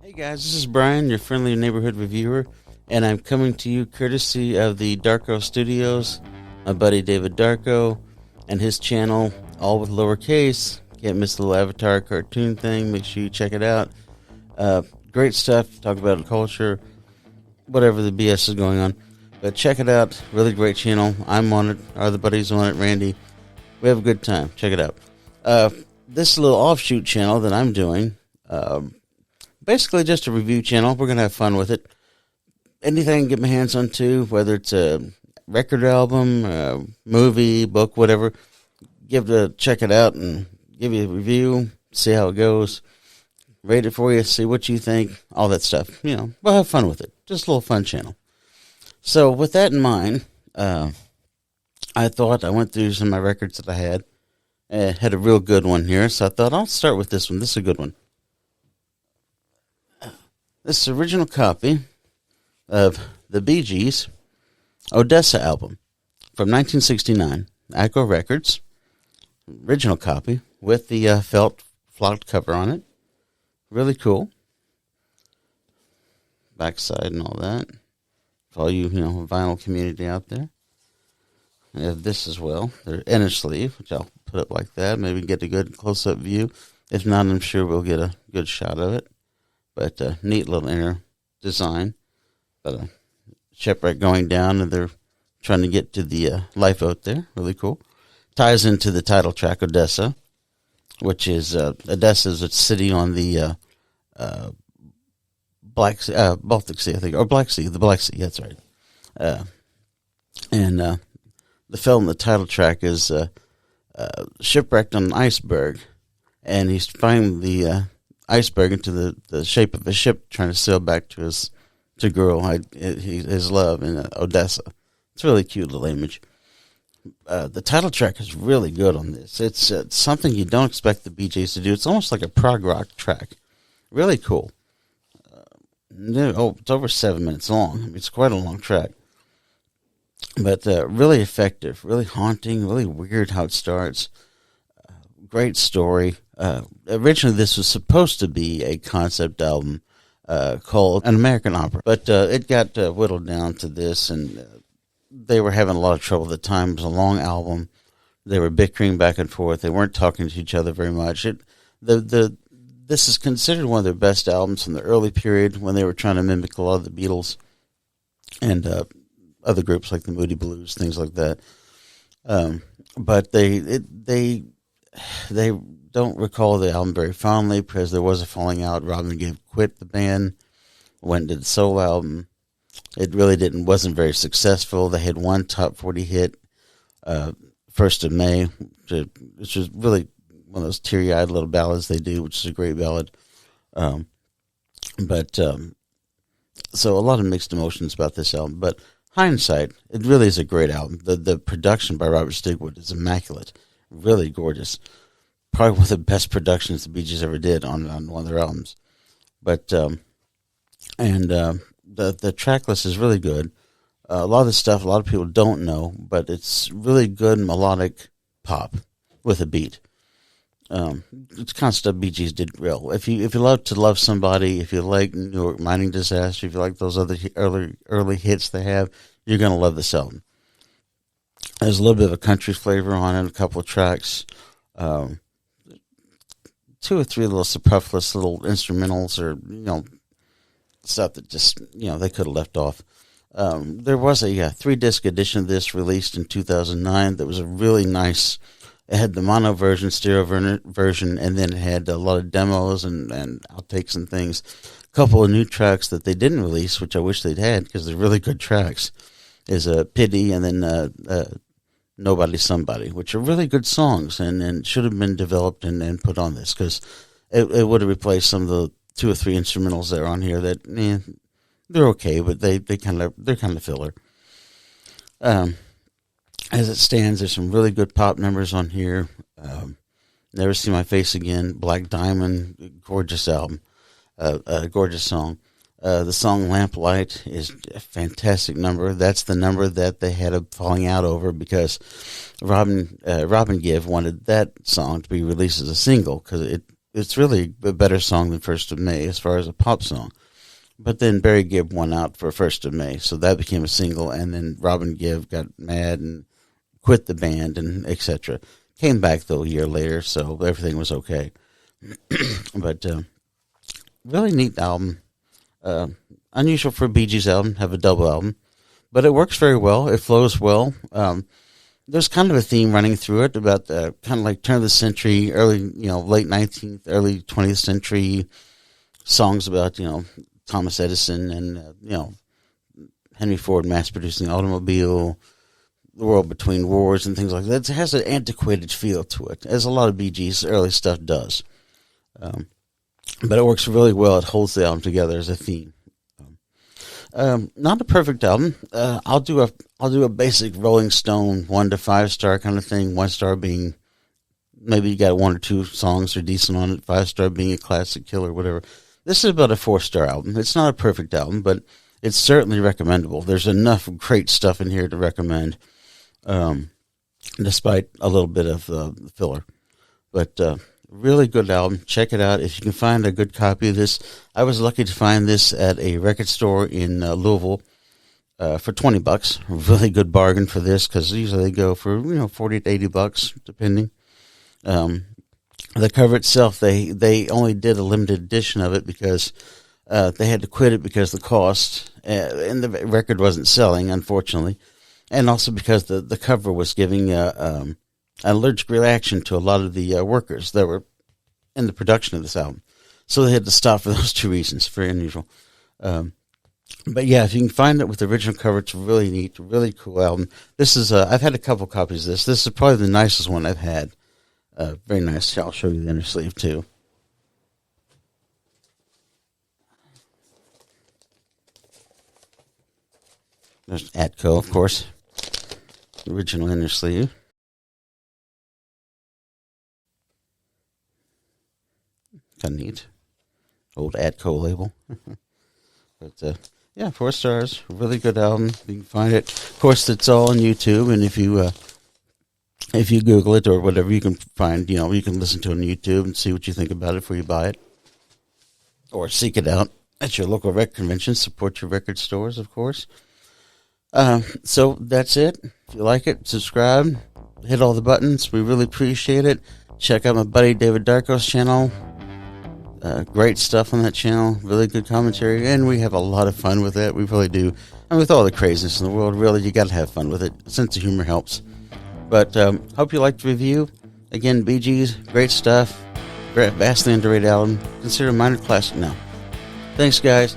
Hey guys, this is Bryan, your friendly neighborhood reviewer, and I'm coming to you courtesy of the Darko Studios, my buddy David Darko, and his channel, all with lowercase. Can't miss the little avatar cartoon thing. Make sure you check it out. Great stuff. Talk about culture, whatever the BS is going on. But check it out. Really great channel. I'm on it. Our other buddies on it. Randy. We have a good time. Check it out. This little offshoot channel that I'm doing, basically just a review channel. We're going to have fun with it. Anything I can get my hands on to, whether it's a record album, movie, book, whatever, check it out and give you a review, see how it goes, rate it for you, see what you think, all that stuff. You know, we'll have fun with it. Just a little fun channel. So with that in mind, I went through some of my records that I had a real good one here, so I thought I'll start with this one. This is a good one. This is the original copy of the Bee Gees' Odessa album from 1969, Echo Records. Original copy with the felt flocked cover on it. Really cool. Backside and all that. For all you, vinyl community out there. I have this as well. They're inner sleeve, which I'll put up like that. Maybe get a good close-up view. If not, I'm sure we'll get a good shot of it. But neat little inner design. Got a shipwreck going down, and they're trying to get to the lifeboat there. Really cool. Ties into the title track, Odessa, which is Odessa is a city on the Baltic Sea, I think, or Black Sea. The Black Sea, that's right. And the film, the title track is shipwrecked on an iceberg, and he's finding the iceberg into the shape of a ship, trying to sail back to his love in Odessa. It's a really cute little image. The title track is really good on this. It's something you don't expect the Bee Gees to do. It's almost like a prog rock track. Really cool. It's over 7 minutes long. It's quite a long track. But really effective, really haunting, really weird how it starts. Great story. Originally, this was supposed to be a concept album called An American Opera, but it got whittled down to this, and they were having a lot of trouble at the time. It was a long album. They were bickering back and forth. They weren't talking to each other very much. This is considered one of their best albums from the early period when they were trying to mimic a lot of the Beatles and other groups like the Moody Blues, things like that. But they don't recall the album very fondly because there was a falling out. Robin quit the band, went and did a solo album. It really wasn't very successful. They had one top 40 hit, 1st of May, which was really one of those teary-eyed little ballads they do, which is a great ballad. So a lot of mixed emotions about this album. But hindsight, it really is a great album. The production by Robert Stigwood is immaculate, really gorgeous. Probably one of the best productions the Bee Gees ever did on one of their albums. But the track list is really good. A lot of the stuff a lot of people don't know, but it's really good melodic pop with a beat. It's kind of stuff Bee Gees did real. If you love to love somebody, if you like New York Mining Disaster, if you like those other early hits they have, you're gonna love this album. There's a little bit of a country flavor on it, a couple of tracks, 2 or 3 little superfluous little instrumentals, or stuff that just they could have left off. There was a 3-disc edition of this released in 2009 that was a really nice. It had the mono version, stereo version, and then it had a lot of demos and outtakes and things. A couple of new tracks that they didn't release, which I wish they'd had because they're really good tracks, is Pity and then Nobody Somebody, which are really good songs and should have been developed and put on this because it would have replaced some of the 2 or 3 instrumentals that are on here that they're okay, but they're kind of filler. As it stands, there's some really good pop numbers on here. Never See My Face Again, Black Diamond, gorgeous album, a gorgeous song. The song Lamplight is a fantastic number. That's the number that they had a falling out over because Robin Gibb wanted that song to be released as a single because it it's really a better song than First of May as far as a pop song. But then Barry Gibb won out for First of May, so that became a single, and then Robin Gibb got mad and quit the band and etc. Came back, though, a year later, so everything was okay. But really neat album. Unusual for a Bee Gees album, have a double album. But it works very well. It flows well. There's kind of a theme running through it about kind of like turn of the century, early, late 19th, early 20th century songs about, Thomas Edison and, Henry Ford mass-producing the automobile, the world between wars and things like that. It has an antiquated feel to it, as a lot of Bee Gees' early stuff does. But it works really well. It holds the album together as a theme. Not a perfect album. I'll do a basic Rolling Stone 1 to 5 star kind of thing. 1 star being maybe you got 1 or 2 songs are decent on it. 5 star being a classic killer, whatever. This is about a 4-star album. It's not a perfect album, but it's certainly recommendable. There's enough great stuff in here to recommend, despite a little bit of filler. But really good album. Check it out. If you can find a good copy of this. I was lucky to find this at a record store in Louisville for $20. Really good bargain for this, because usually they go for $40 to $80, depending. The cover itself, they only did a limited edition of it because they had to quit it because of the cost, and the record wasn't selling, unfortunately, and also because the cover was giving an allergic reaction to a lot of the workers that were in the production of this album. So they had to stop for those 2 reasons. Very unusual. But yeah, if you can find it with the original cover, it's really neat, really cool album. This is, I've had a couple copies of this. This is probably the nicest one I've had. Very nice. I'll show you the inner sleeve too. There's Atco, of course. Original inner sleeve. Kind of neat. Old Atco label. But yeah, 4 stars. Really good album. You can find it. Of course, it's all on YouTube, and if you Google it or whatever, you can find, you can listen to it on YouTube and see what you think about it before you buy it. Or seek it out at your local record convention. Support your record stores, of course. So that's it. If you like it, subscribe. Hit all the buttons. We really appreciate it. Check out my buddy David Darko's channel. Great stuff on that channel. Really good commentary. And we have a lot of fun with it. We really do. And with all the craziness in the world, really, you got to have fun with it. Sense of humor helps. But hope you liked the review. Again, Bee Gees, great stuff. Vastly underrated album. Considered a minor classic now. Thanks, guys.